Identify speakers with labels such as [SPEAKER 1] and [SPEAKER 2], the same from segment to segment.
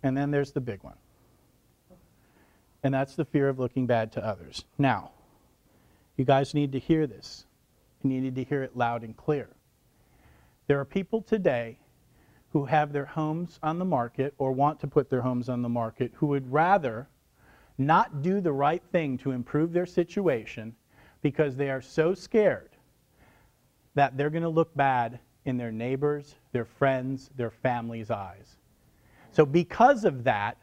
[SPEAKER 1] And then there's the big one. And that's the fear of looking bad to others. Now, you guys need to hear this. And you need to hear it loud and clear. There are people today who have their homes on the market or want to put their homes on the market who would rather not do the right thing to improve their situation because they are so scared that they're going to look bad in their neighbors, their friends, their family's eyes. So because of that,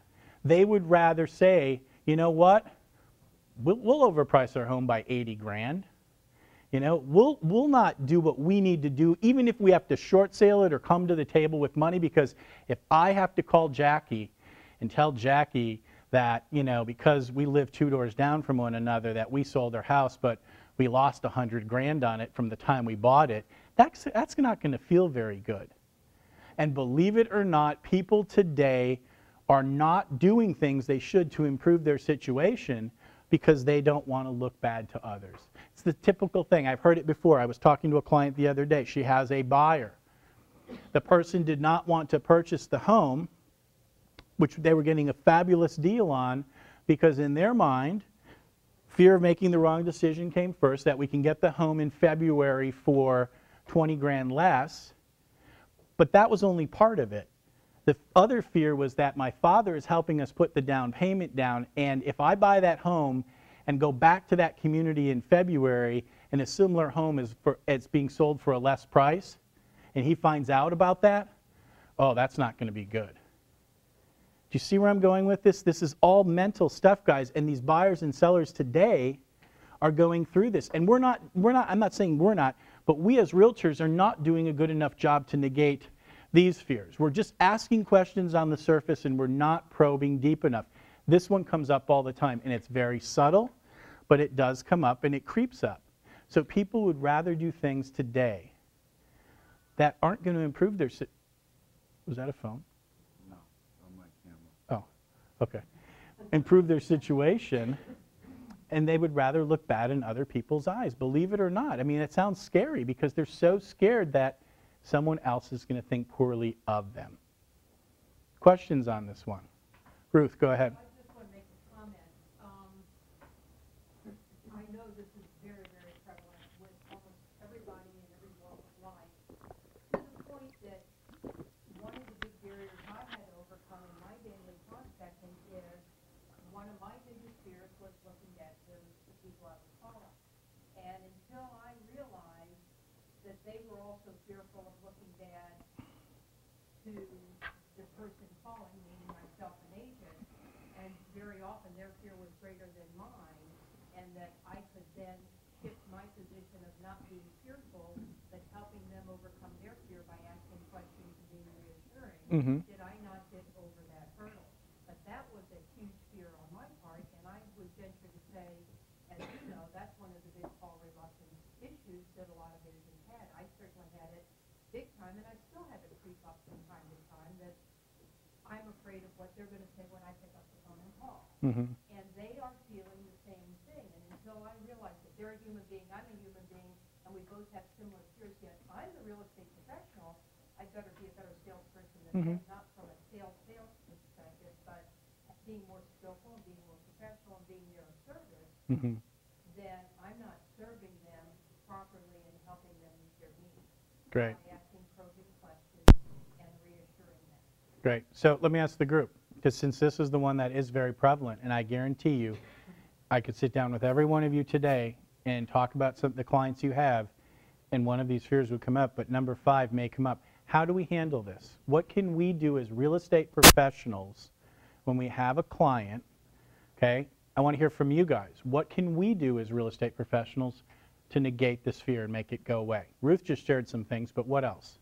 [SPEAKER 1] they would rather say, you know what, we'll overprice our home by 80 grand. You know, we'll not do what we need to do, even if we have to short sale it or come to the table with money, because if I have to call Jackie and tell Jackie that, you know, because we live 2 doors down from one another, that we sold our house, but we lost 100 grand on it from the time we bought it, that's not going to feel very good. And believe it or not, people today are not doing things they should to improve their situation because they don't want to look bad to others. It's the typical thing. I've heard it before. I was talking to a client the other day. She has a buyer. The person did not want to purchase the home, which they were getting a fabulous deal on, because in their mind, fear of making the wrong decision came first, that we can get the home in February for 20 grand less. But that was only part of it. The other fear was that my father is helping us put the down payment down, and if I buy that home and go back to that community in February and a similar home it's being sold for a less price, and he finds out about that, oh, that's not going to be good. Do you see where I'm going with this? This is all mental stuff, guys, and these buyers and sellers today are going through this. And I'm not saying we're not, but we as realtors are not doing a good enough job to negate these fears. We're just asking questions on the surface and we're not probing deep enough. This one comes up all the time, and it's very subtle, but it does come up and it creeps up. So people would rather do things today that aren't going to improve their Was that a phone?
[SPEAKER 2] No, on my camera.
[SPEAKER 1] Oh, okay. Improve their situation, and they would rather look bad in other people's eyes, believe it or not. I mean, it sounds scary because they're so scared that someone else is going to think poorly of them. Questions on this one? Ruth, go ahead.
[SPEAKER 3] I just want to make a comment. I know this is very, very prevalent with almost everybody in every walk of life, to the point that one of the big barriers I had to overcome in my daily prospecting is one of my biggest fears was looking at the people I was calling. And until I realized that they were also fearful of looking bad to the person calling, meaning myself, an agent, and very often their fear was greater than mine, and that I could then shift my position of not being fearful, but helping them overcome their fear by asking questions and being reassuring. Did I not get over that hurdle? But that was a huge fear on my part, and I would venture to say, as you know, that's one of the big call reluctance issues that a lot of agents had. I certainly had it big time, and I still have it creep up from time to time, that I'm afraid of what they're going to say when I pick up the phone and call. And they are feeling the same thing. And until I realize that they're a human being, I'm a human being, and we both have similar fears, yet I'm the real estate professional, I'd better be a better salesperson than them, not from a sales perspective, but being more skillful and being more professional and being there of service, then I'm not serving them properly and helping them meet their needs.
[SPEAKER 1] Great.
[SPEAKER 3] By asking probing questions and reassuring them.
[SPEAKER 1] Great. So let me ask the group, because since this is the one that is very prevalent, and I guarantee you, I could sit down with every one of you today and talk about the clients you have, and one of these fears would come up, but number 5 may come up. How do we handle this? What can we do as real estate professionals when we have a client? Okay, I want to hear from you guys. What can we do as real estate professionals to negate this fear and make it go away? Ruth just shared some things, but what else?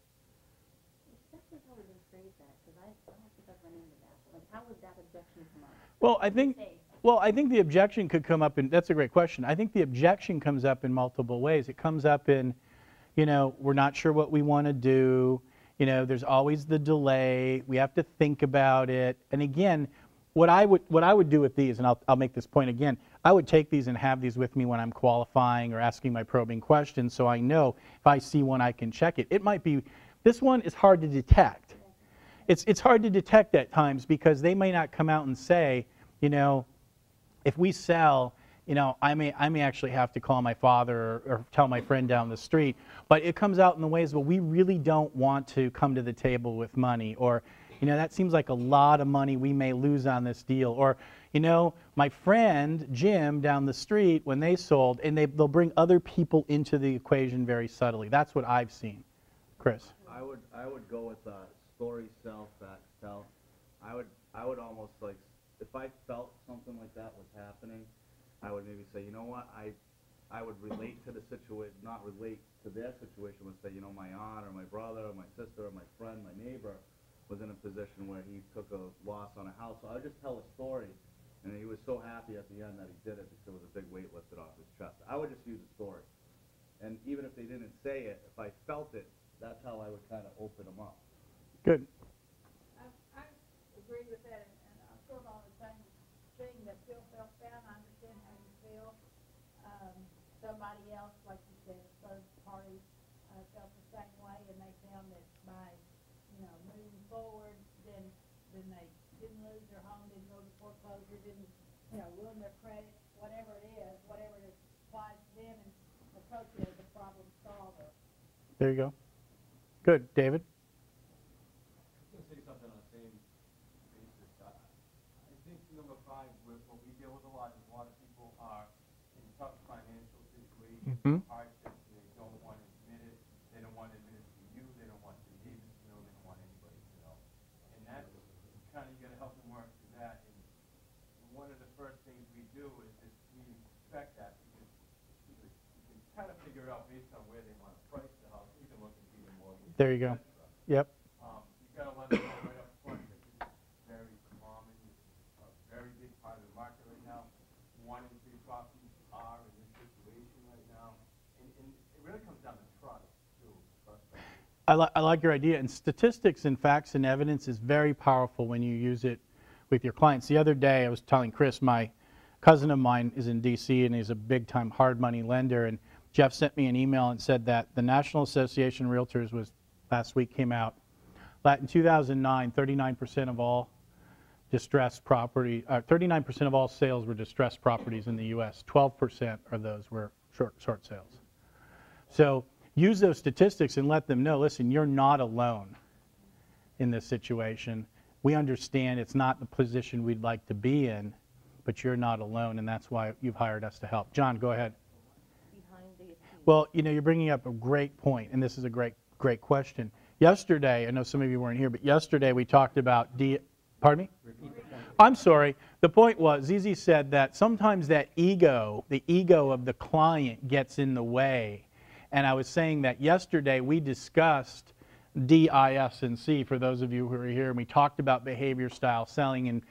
[SPEAKER 4] Especially how would they phrase that? Because I don't think I've run into that. Like, how would that objection come up?
[SPEAKER 1] Well, I think the objection could come up in, that's a great question. I think the objection comes up in multiple ways. It comes up in, you know, we're not sure what we want to do. You know, there's always the delay. We have to think about it. And again, what I would do with these, and I'll make this point again, I would take these and have these with me when I'm qualifying or asking my probing questions, so I know if I see one I can check it. It might be, this one is hard to detect. it's hard to detect at times because they may not come out and say, you know, if we sell, you know, I may actually have to call my father or tell my friend down the street, but it comes out in the ways, well, we really don't want to come to the table with money, or, you know, that seems like a lot of money we may lose on this deal, or, you know, my friend Jim down the street, when they sold, and they'll bring other people into the equation very subtly. That's what I've seen. Chris?
[SPEAKER 2] I would go with story sell, fact tell. I would almost like, if I felt something like that was happening, I would maybe say, you know what, I would relate to the situation, not relate to their situation, but say, you know, my aunt or my brother or my sister or my friend, my neighbor was in a position where he took a loss on a house. So I would just tell a story, and he was so happy at the end that he did it because there was a big weight lifted off his chest. I would just use a story. And even if they didn't say it, if I felt it, that's how I would kind of open them up.
[SPEAKER 1] Good.
[SPEAKER 3] I agree with that, and I'm sort of on the same thing that Phil felt that. I understand how you feel. Somebody else, like you said, third party, felt the same way, and they found that by, you know, moving forward, then they didn't lose their home, didn't go to foreclosure, didn't, you know, ruin their credit, whatever it is, whatever it applies to them, and approach it as a problem solver.
[SPEAKER 1] There you go. Good. David?
[SPEAKER 5] I was going to say something on the same basis. I think number 5, what we deal with a lot is a lot of people are in tough financial situations, hardships, and they don't want to admit it. They don't want to admit it to you. They don't want their neighbors to know. They don't want anybody to know. And that's kind of, you got to help them work through that. And one of the first things we do is just we inspect that because you can kind of figure it out based on where they want to price the house. You can look and see the mortgage.
[SPEAKER 1] There you go. Yep.
[SPEAKER 5] You've got to let them know right up front that this is very common. It's a very big part of the market right now. 1 in 3 properties are in this situation right now. And it really comes down to trust, too.
[SPEAKER 1] I like your idea. And statistics and facts and evidence is very powerful when you use it with your clients. The other day I was telling Chris, my cousin of mine is in D.C. and he's a big-time hard money lender. And Jeff sent me an email and said that the National Association of Realtors was, last week came out, that in 2009, 39% of all distressed property, 39% of all sales were distressed properties in the U.S. 12% of those were short sales. So use those statistics and let them know, listen, you're not alone in this situation. We understand it's not the position we'd like to be in, but you're not alone, and that's why you've hired us to help. John, go ahead. Well, you know, you're bringing up a great point, and this is a great question. Yesterday, I know some of you weren't here, but yesterday we talked about pardon me? I'm sorry. The point was, Zizi said that sometimes that ego, the ego of the client gets in the way. And I was saying that yesterday we discussed DISC for those of you who are here, and we talked about behavior style selling, and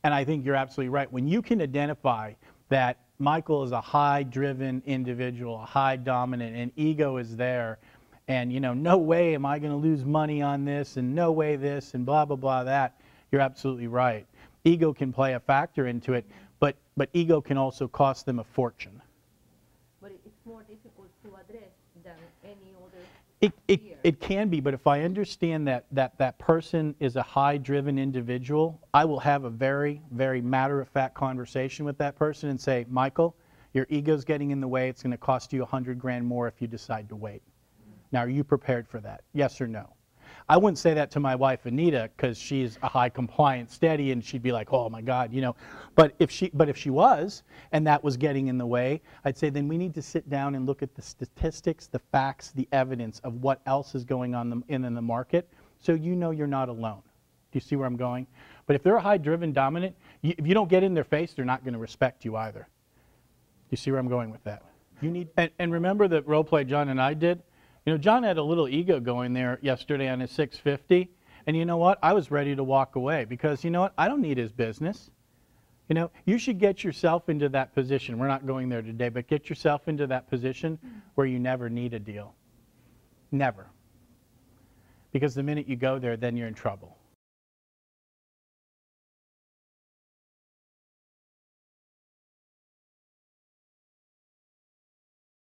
[SPEAKER 1] I think you're absolutely right. When you can identify that Michael is a high-driven individual, a high-dominant, and ego is there, and, you know, no way am I going to lose money on this, and no way this, and blah, blah, blah, that, you're absolutely right. Ego can play a factor into it, but ego can also cost them a fortune.
[SPEAKER 4] But it's more difficult to address than any other fear.
[SPEAKER 1] It can be, but if I understand that person is a high-driven individual, I will have a very, very matter-of-fact conversation with that person and say, Michael, your ego's getting in the way. It's going to cost you $100,000 more if you decide to wait. Now, are you prepared for that? Yes or no? I wouldn't say that to my wife, Anita, because she's a high compliant steady, and she'd be like, oh, my God, you know. But if she was, and that was getting in the way, I'd say then we need to sit down and look at the statistics, the facts, the evidence of what else is going on in the market, so you know you're not alone. Do you see where I'm going? But if they're a high-driven dominant, if you don't get in their face, they're not going to respect you either. Do you see where I'm going with that? You need, and remember that role play John and I did? You know, John had a little ego going there yesterday on his 650, and you know what? I was ready to walk away because, you know what? I don't need his business. You know, you should get yourself into that position. We're not going there today, but get yourself into that position where you never need a deal. Never. Because the minute you go there, then you're in trouble.